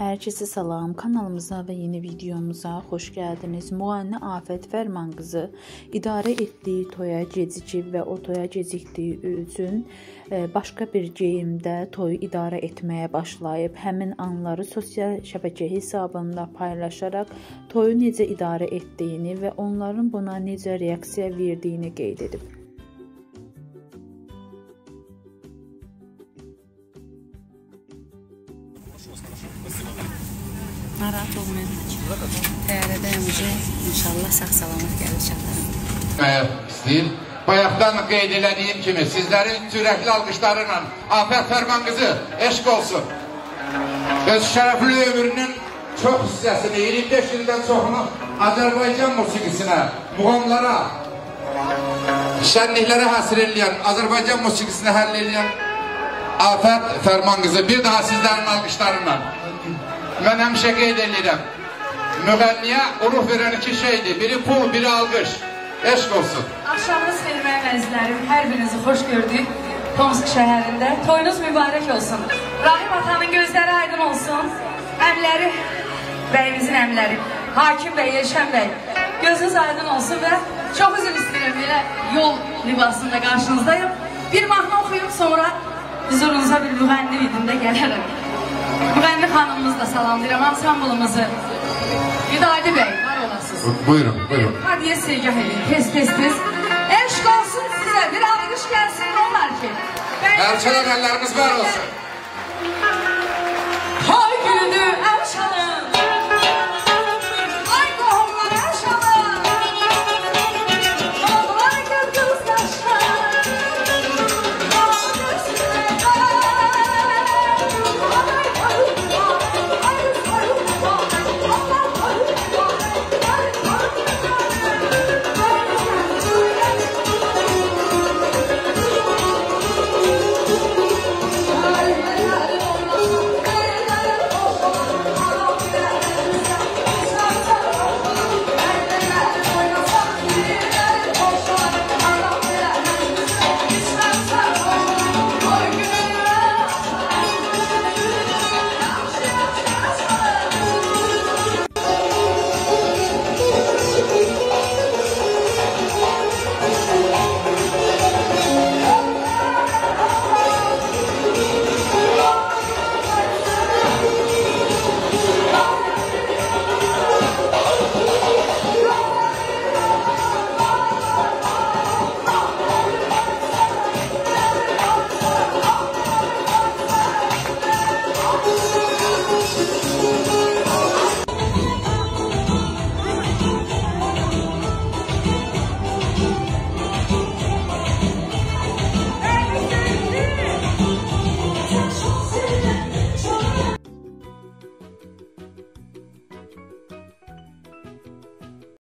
Herkese salam, kanalımıza ve yeni videomuza hoş geldiniz. Müğənni Afət Fərman qızı idarə etdiyi toya gecikib və o toya gecikdiyi üçün başqa bir geyimdə toyu idarə etməyə başlayıb. Həmin anları sosial şəbəkə hesabında paylaşaraq toyu necə idarə etdiyini və onların buna necə reaksiya verdiyini qeyd edib. Narahat olmayın. Təyyarədəyəm, inşallah sağ-salamat gəlir çatlarım. Bayaqdan qeyd elədiyim kimi sizlərin sürəkli alqışlarıyla Afət Fərman qızı eşq olsun. Öz şərəfli ömrünün çox hissəsini, 25 ildən çoxunu Azərbaycan musiqisinə, muğamlara, şənliklərə həsr eləyən, Azərbaycan musiqisinə həll eləyən Afət Fərman qızı bir daha sizlərin alqışlarıyla. Mən həmişə qeyd edirəm, müğənniyə ruh verən iki şeydir, biri pul, biri alqış, eşq olsun. Axşamınız xeyirməyə məzlərim, hər birinizi xoş gördük Tomsk şəhərində. Toyunuz mübarək olsun, Rahim atanın gözləri aydın olsun, əmləri, bəyimizin əmləri, Hakim bəy, Elşən bəy, gözünüz aydın olsun və çox üzr istəyirəm, belə yol libasında qarşınızdayım. Bir mahnı oxuyum, sonra huzurunuza bir müğənni vidində gələrəm. Müğənni xanımımızı da salamlayıram, ansamblımızı. Güdadi bəy, var olasınız. Buyurun, buyurun. Hadiyə sevgah edin, tez. Eşq olsun sizə, bir alqış gəlsin, onlar ki. Əlçələr əllərimiz var olsun.